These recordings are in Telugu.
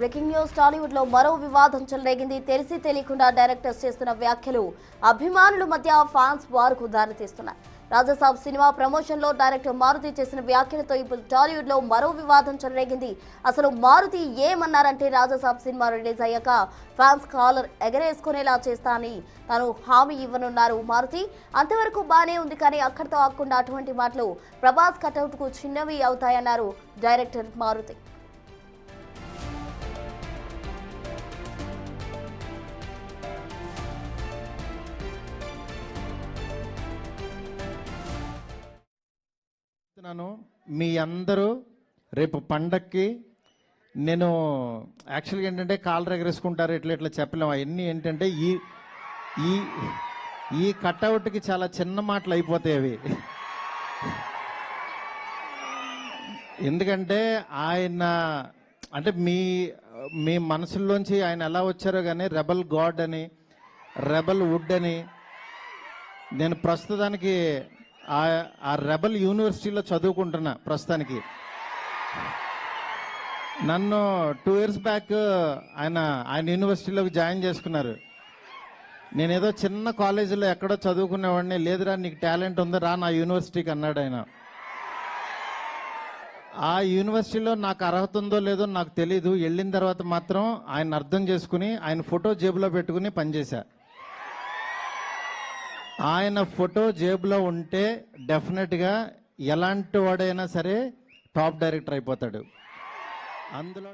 బ్రేకింగ్ న్యూస్ టాలీవుడ్ లో మరో వివాదం చెలరేగింది. తెలిసి తెలియకుండా డైరెక్టర్స్ చేస్తున్న వ్యాఖ్యలు అభిమానుల మధ్య ఫ్యాన్స్ వార్కు దారితీస్తున్నాయి. రాజాసాబ్ సినిమా ప్రమోషన్ లో డైరెక్టర్ మారుతి చేసిన వ్యాఖ్యలతో ఇప్పుడు టాలీవుడ్ లో మరో వివాదం చెలరేగింది. అసలు మారుతి ఏమన్నారంటే, రాజాసాబ్ సినిమా రిలీజ్ అయ్యాక ఫ్యాన్స్ కాలర్ ఎగరేసుకునేలా చేస్తా అని తాను హామీ ఇవ్వనున్నారు మారుతి. అంతవరకు బానే ఉంది, కానీ అక్కడితో ఆకుండా అటువంటి మాటలు ప్రభాస్ కటౌట్ కు చిన్నవి అవుతాయన్నారు డైరెక్టర్ మారుతి. మీ అందరూ రేపు పండక్కి నేను యాక్చువల్గా ఏంటంటే కాలర్ ఎగరేసుకుంటారు, ఇట్లా చెప్పలేము. అవన్నీ ఏంటంటే ఈ కట్అవుట్కి చాలా చిన్న మాటలు అయిపోతాయి అవి. ఎందుకంటే ఆయన అంటే మీ మనసుల్లోంచి ఆయన ఎలా వచ్చారో కానీ రెబల్ గాడ్ అని, రెబల్ వుడ్ అని, నేను ప్రస్తుతానికి ఆ రెబల్ యూనివర్సిటీలో చదువుకుంటున్నా ప్రస్తుతానికి. నన్ను 2 years బ్యాక్ ఆయన యూనివర్సిటీలోకి జాయిన్ చేసుకున్నారు. నేనేదో చిన్న కాలేజీలో ఎక్కడో చదువుకునేవాడిని. లేదురా నీకు టాలెంట్ ఉందా రా నా యూనివర్సిటీకి అన్నాడు ఆయన. ఆ యూనివర్సిటీలో నాకు అర్హత ఉందో లేదో నాకు తెలీదు. వెళ్ళిన తర్వాత మాత్రం ఆయన అర్థం చేసుకుని ఆయన ఫోటో జేబులో పెట్టుకుని పనిచేశా. ఆయన ఫోటో జేబులో ఉంటే డెఫినెట్గా ఎలాంటి వాడైనా సరే టాప్ డైరెక్టర్ అయిపోతాడు. అందులో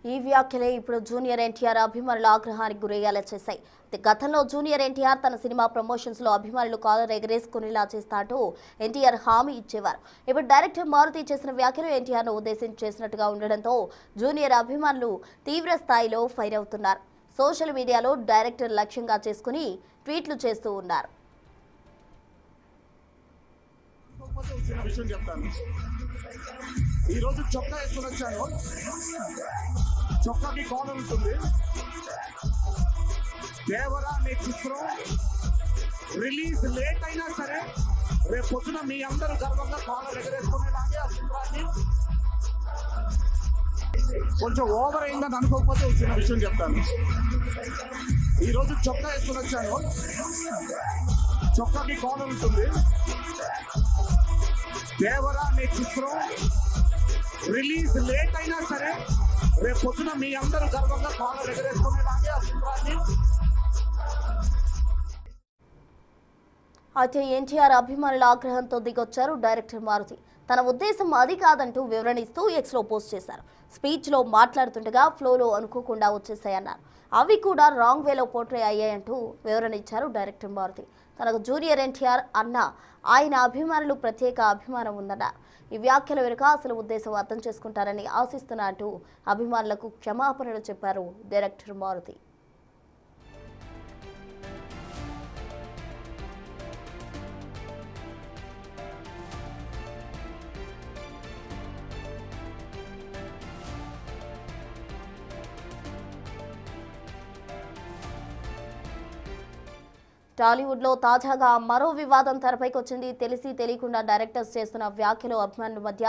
ఈ వ్యాఖ్యలే ఇప్పుడు జూనియర్ ఎన్టీఆర్ అభిమానుల ఆగ్రహానికి గురయ్యేలా చేశాయి. గతంలో జూనియర్ ఎన్టీఆర్ తన సినిమా ప్రమోషన్స్ లో అభిమానులు కాలర్ ఎగరేసుకునేలా చేస్తాంటూ ఎన్టీఆర్ హామీ ఇచ్చేవారు. ఇప్పుడు డైరెక్టర్ మారుతి చేసిన వ్యాఖ్యలు ఎన్టీఆర్ ను ఉద్దేశించి చేసినట్టుగా ఉండడంతో జూనియర్ అభిమానులు తీవ్ర స్థాయిలో ఫైర్ అవుతున్నారు. సోషల్ మీడియాలో డైరెక్టర్ లక్ష్యంగా చేసుకుని ట్వీట్లు చేస్తూ ఉన్నారు. ఈరోజు చొక్కా వేసుకుని వచ్చాను. చొక్కాకి కాలర్ ఉంటుంది. దేవరా అనే చిత్రం రిలీజ్ లేట్ అయినా సరే రేపు పొద్దున మీ అందరూ గర్వంగా కాలర్ ఎగరేసుకునేలాగే ఆ చిత్రాన్ని కొంచెం ఓవర్ అయిందని అనుకోకపోతే చిన్న విషయం చెప్తాను. ఈరోజు చొక్కా వేసుకుని వచ్చాను. చొక్కాకి కాలర్ ఉంటుంది. దేవరా అనే చిత్రం రిలీజ్ లేట్ అయినా సరే రేపు పొద్దున మీ అందరూ గర్వంగా కాలర్ ఎగరేసుకునేలాగే ఆ చిత్రాన్ని. అయితే ఎన్టీఆర్ అభిమానుల ఆగ్రహంతో దిగొచ్చారు డైరెక్టర్ మారుతి. తన ఉద్దేశం అది కాదంటూ వివరణిస్తూ ఎక్స్లో పోస్ట్ చేశారు. స్పీచ్లో మాట్లాడుతుండగా ఫ్లోలో అనుకోకుండా వచ్చేసాయన్నారు. అవి కూడా రాంగ్ వేలో పోర్ట్రే అయ్యాయంటూ వివరణ ఇచ్చారు డైరెక్టర్ మారుతి. తనకు జూనియర్ ఎన్టీఆర్ అన్న ఆయన అభిమానులు ప్రత్యేక అభిమానం ఉందన్నారు. ఈ వ్యాఖ్యల వెనుక అసలు ఉద్దేశం అర్థం చేసుకుంటారని ఆశిస్తున్నా అంటూ అభిమానులకు క్షమాపణలు చెప్పారు డైరెక్టర్ మారుతి. టాలీవుడ్ లో తాజాగా మరో వివాదం తెరపైకి వచ్చింది. తెలిసి తెలియకుండా డైరెక్టర్స్ చేస్తున్న వ్యాఖ్యలు అభిమానుల మధ్య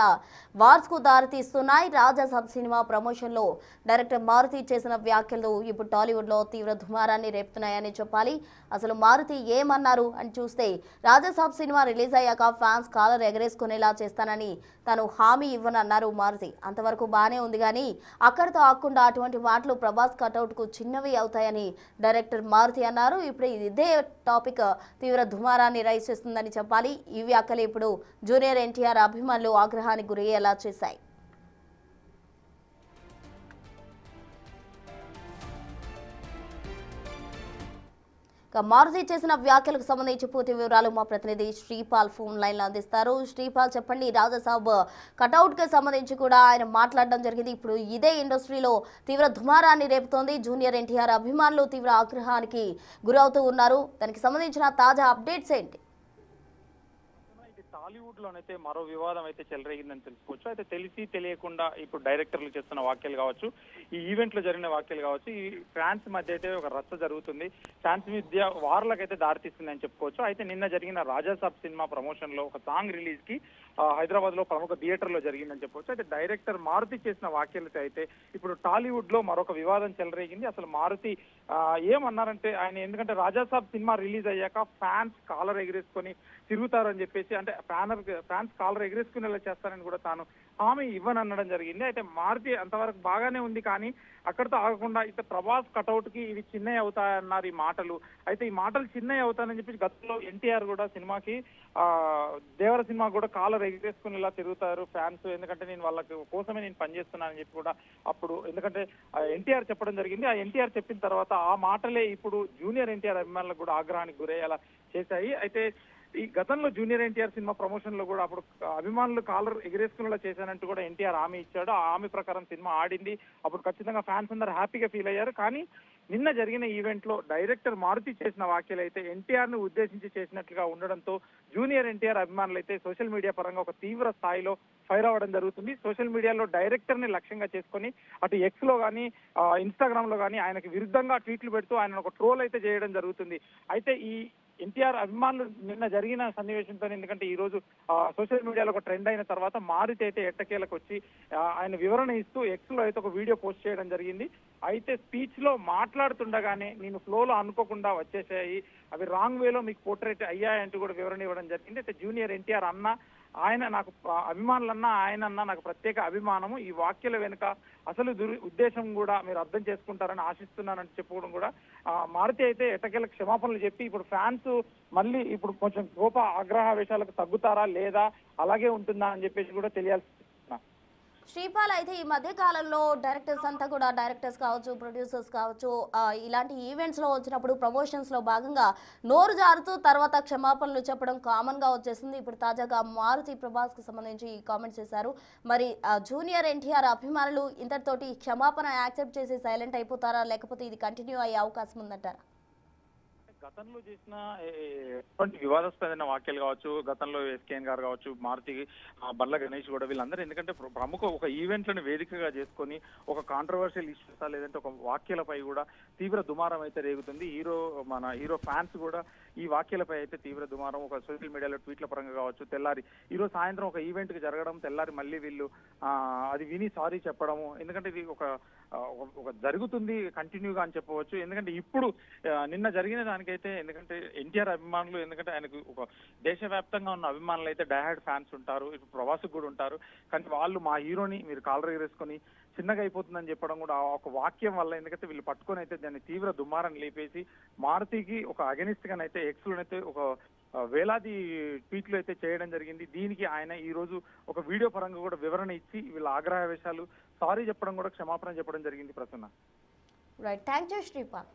వార్స్ కు దారితీస్తున్నాయి. రాజాసాబ్ సినిమా ప్రమోషన్ లో డైరెక్టర్ మారుతి చేసిన వ్యాఖ్యలు ఇప్పుడు టాలీవుడ్ లో తీవ్ర దుమారాన్ని రేపుతున్నాయని చెప్పాలి. అసలు మారుతి ఏమన్నారు అని చూస్తే, రాజాసాబ్ సినిమా రిలీజ్ అయ్యాక ఫ్యాన్స్ కాలర్ ఎగరేసుకునేలా చేస్తానని తాను హామీ ఇవ్వనన్నారు మారుతి. అంతవరకు బానే ఉంది, కానీ అక్కడితో ఆకుండా అటువంటి మాటలు ప్రభాస్ కటౌట్ కు చిన్నవి అవుతాయని డైరెక్టర్ మారుతి అన్నారు. ఇప్పుడు ఇదే టాపిక్ తీవ్ర దుమారాన్ని రైజ్ చేస్తుందని చెప్పాలి. ఈ వ్యాఖ్యలు ఇప్పుడు జూనియర్ ఎన్టీఆర్ అభిమానులు ఆగ్రహానికి గురయ్యేలా చేశాయి. మారుతి చేసిన వ్యాఖ్యలకు సంబంధించి పూర్తి వివరాలు మా ప్రతినిధి శ్రీపాల్ ఫోన్ లైన్ లో అందిస్తారు. శ్రీపాల్, చెప్పండి. రాజాసాబ్ కటౌట్ కి సంబంధించి కూడా ఆయన మాట్లాడడం జరిగింది. ఇప్పుడు ఇదే ఇండస్ట్రీలో తీవ్ర దుమారాన్ని రేపుతోంది. జూనియర్ ఎన్టీఆర్ అభిమానులు తీవ్ర ఆగ్రహానికి గురవుతూ ఉన్నారు. దానికి సంబంధించిన తాజా అప్డేట్స్ ఏంటి? టాలీవుడ్ లోనైతే మరో వివాదం అయితే చెలరేగిందని తెలుసుకోవచ్చు. అయితే తెలిసి తెలియకుండా ఇప్పుడు డైరెక్టర్లు చేస్తున్న వ్యాఖ్యలు కావచ్చు, ఈ ఈవెంట్ లో జరిగిన వ్యాఖ్యలు కావచ్చు, ఈ ఫ్యాన్స్ మధ్య అయితే ఒక రచ్చ జరుగుతుంది. ఫ్యాన్స్ మధ్య వార్లకైతే దారితీస్తుంది అని చెప్పుకోవచ్చు. అయితే నిన్న జరిగిన రాజాసాబ్ సినిమా ప్రమోషన్ లో ఒక సాంగ్ రిలీజ్ కి హైదరాబాద్ లో ప్రముఖ థియేటర్ లో జరిగిందని చెప్పొచ్చు. అయితే డైరెక్టర్ మారుతి చేసిన వ్యాఖ్యలతో అయితే ఇప్పుడు టాలీవుడ్ లో మరొక వివాదం చెలరేగింది. అసలు మారుతి ఏమన్నారంటే, ఆయన ఎందుకంటే రాజాసాబ్ సినిమా రిలీజ్ అయ్యాక ఫ్యాన్స్ కాలర్ ఎగిరేసుకొని తిరుగుతారని చెప్పేసి, అంటే ఫ్యాన్స్ కాలర్ ఎగిరేసుకునేలా చేస్తారని కూడా తాను హామీ ఇవ్వననడం జరిగింది. అయితే మారుతి అంతవరకు బాగానే ఉంది, కానీ అక్కడితో ఆగకుండా అయితే ప్రభాస్ కటౌట్ కి ఇవి చిన్నవి అవుతాయన్నారు ఈ మాటలు. అయితే ఈ మాటలు చిన్నవి అవుతాయని చెప్పి గతంలో ఎన్టీఆర్ కూడా సినిమాకి దేవర సినిమా కూడా కాలర్ ఎగిరేసుకునేలా తిరుగుతారు ఫ్యాన్స్, ఎందుకంటే నేను వాళ్ళకి కోసమే నేను పనిచేస్తున్నానని చెప్పి కూడా అప్పుడు, ఎందుకంటే ఎన్టీఆర్ చెప్పడం జరిగింది. ఆ ఎన్టీఆర్ చెప్పిన తర్వాత ఆ మాటలే ఇప్పుడు జూనియర్ ఎన్టీఆర్ అభిమానులకు కూడా ఆగ్రహానికి గురయ్యేలా చేశాయి. అయితే ఈ గతంలో జూనియర్ ఎన్టీఆర్ సినిమా ప్రమోషన్ లో కూడా అప్పుడు అభిమానులు కాలర్ ఎగిరేసుకునేలా చేశానంటూ కూడా ఎన్టీఆర్ హామీ ఇచ్చాడు. ఆ హామీ ప్రకారం సినిమా ఆడింది. అప్పుడు ఖచ్చితంగా ఫ్యాన్స్ అందరూ హ్యాపీగా ఫీల్ అయ్యారు. కానీ నిన్న జరిగిన ఈవెంట్ లో డైరెక్టర్ మారుతి చేసిన వ్యాఖ్యలు అయితే ఎన్టీఆర్ ను ఉద్దేశించి చేసినట్లుగా ఉండడంతో జూనియర్ ఎన్టీఆర్ అభిమానులు అయితే సోషల్ మీడియా పరంగా ఒక తీవ్ర స్థాయిలో ఫైర్ అవ్వడం జరుగుతుంది. సోషల్ మీడియాలో డైరెక్టర్ ని లక్ష్యంగా చేసుకొని అటు ఎక్స్ లో కానీ ఇన్స్టాగ్రామ్ లో కానీ ఆయనకి విరుద్ధంగా ట్వీట్లు పెడుతూ ఆయన ఒక ట్రోల్ అయితే చేయడం జరుగుతుంది. అయితే ఈ ఎన్టీఆర్ అభిమానులు నిన్న జరిగిన సన్నివేశంతో, ఎందుకంటే ఈ రోజు సోషల్ మీడియాలో ఒక ట్రెండ్ అయిన తర్వాత మారుతి అయితే ఎట్టకేలకు వచ్చి ఆయన వివరణ ఇస్తూ ఎక్స్ లో అయితే ఒక వీడియో పోస్ట్ చేయడం జరిగింది. అయితే స్పీచ్ లో మాట్లాడుతుండగానే నేను ఫ్లోలో అనుకోకుండా వచ్చేసాయి, అవి రాంగ్ వేలో మీకు పోర్ట్రేట్ అయ్యాయంటూ కూడా వివరణ ఇవ్వడం జరిగింది. అయితే జూనియర్ ఎన్టీఆర్ అన్న, ఆయన నాకు అభిమానులన్నా ఆయనన్నా నాకు ప్రత్యేక అభిమానము, ఈ వ్యాఖ్యల వెనుక అసలు ఉద్దేశం కూడా మీరు అర్థం చేసుకుంటారని ఆశిస్తున్నానని చెప్పుకోవడం కూడా మారుతి అయితే ఎట్టకేల క్షమాపణలు చెప్పి ఇప్పుడు ఫ్యాన్స్ మళ్ళీ ఇప్పుడు కొంచెం కోప ఆగ్రహావేశాలకు తగ్గుతారా లేదా అలాగే ఉంటుందా అని చెప్పేసి కూడా తెలియాల్సి. శ్రీపాల్, అయితే ఈ మధ్య కాలంలో డైరెక్టర్స్ అంతా కూడా, డైరెక్టర్స్ కావచ్చు, ప్రొడ్యూసర్స్ కావచ్చు, ఇలాంటి ఈవెంట్స్లో వచ్చినప్పుడు ప్రమోషన్స్లో భాగంగా నోరు జారుతూ తర్వాత క్షమాపణలు చెప్పడం కామన్గా వచ్చేసింది. ఇప్పుడు తాజాగా మారుతి ప్రభాస్కి సంబంధించి కామెంట్స్ చేశారు. మరి జూనియర్ ఎన్టీఆర్ అభిమానులు ఇంతటితోటి క్షమాపణ యాక్సెప్ట్ చేసి సైలెంట్ అయిపోతారా, లేకపోతే ఇది కంటిన్యూ అయ్యే అవకాశం ఉందంటారా? గతంలో చేసిన ఎటువంటి వివాదాస్పదమైన వ్యాఖ్యలు కావచ్చు, గతంలో ఎస్కేఎన్ గారు కావచ్చు, మారుతి బండ్ల గణేష్ కూడా, వీళ్ళందరూ ఎందుకంటే ప్రముఖ ఒక ఈవెంట్లను వేదికగా చేసుకొని ఒక కాంట్రవర్షియల్ ఇష్యూస్ లేదంటే ఒక వ్యాఖ్యలపై కూడా తీవ్ర దుమారం అయితే రేగుతుంది. హీరో ఫ్యాన్స్ కూడా ఈ వ్యాఖ్యలపై అయితే తీవ్ర దుమారం, ఒక సోషల్ మీడియాలో ట్వీట్ల పరంగా కావచ్చు, తెల్లారి ఈరోజు సాయంత్రం ఒక ఈవెంట్ కి జరగడం, తెల్లారి మళ్ళీ వీళ్ళు అది విని సారీ చెప్పడము, ఎందుకంటే ఇది ఒక జరుగుతుంది కంటిన్యూగా అని చెప్పవచ్చు. ఎందుకంటే ఇప్పుడు నిన్న జరిగిన దానికైతే, ఎందుకంటే ఎన్టీఆర్ అభిమానులు, ఎందుకంటే ఆయనకు ఒక దేశవ్యాప్తంగా ఉన్న అభిమానులు అయితే డైహార్డ్ ఫ్యాన్స్ ఉంటారు, ఇప్పుడు ప్రవాసుకు కూడా ఉంటారు, కానీ వాళ్ళు మా హీరోని మీరు కాలర్ ఎగరేసుకొని చిన్నగా అయిపోతుందని చెప్పడం కూడా ఒక వాక్యం వల్ల, ఎందుకంటే వీళ్ళు పట్టుకొని అయితే దాన్ని తీవ్ర దుమారాన్ని లేపేసి మారుతికి ఒక అగెనిస్ట్ గానైతే ఎక్స్లోనైతే ఒక వేలాది ట్వీట్లు అయితే చేయడం జరిగింది. దీనికి ఆయన ఈ రోజు ఒక వీడియో పరంగా కూడా వివరణ ఇచ్చి వీళ్ళ ఆగ్రహావేశాలు సారీ చెప్పడం కూడా క్షమాపణ చెప్పడం జరిగింది. Prasanna. Right, thank you Sripal.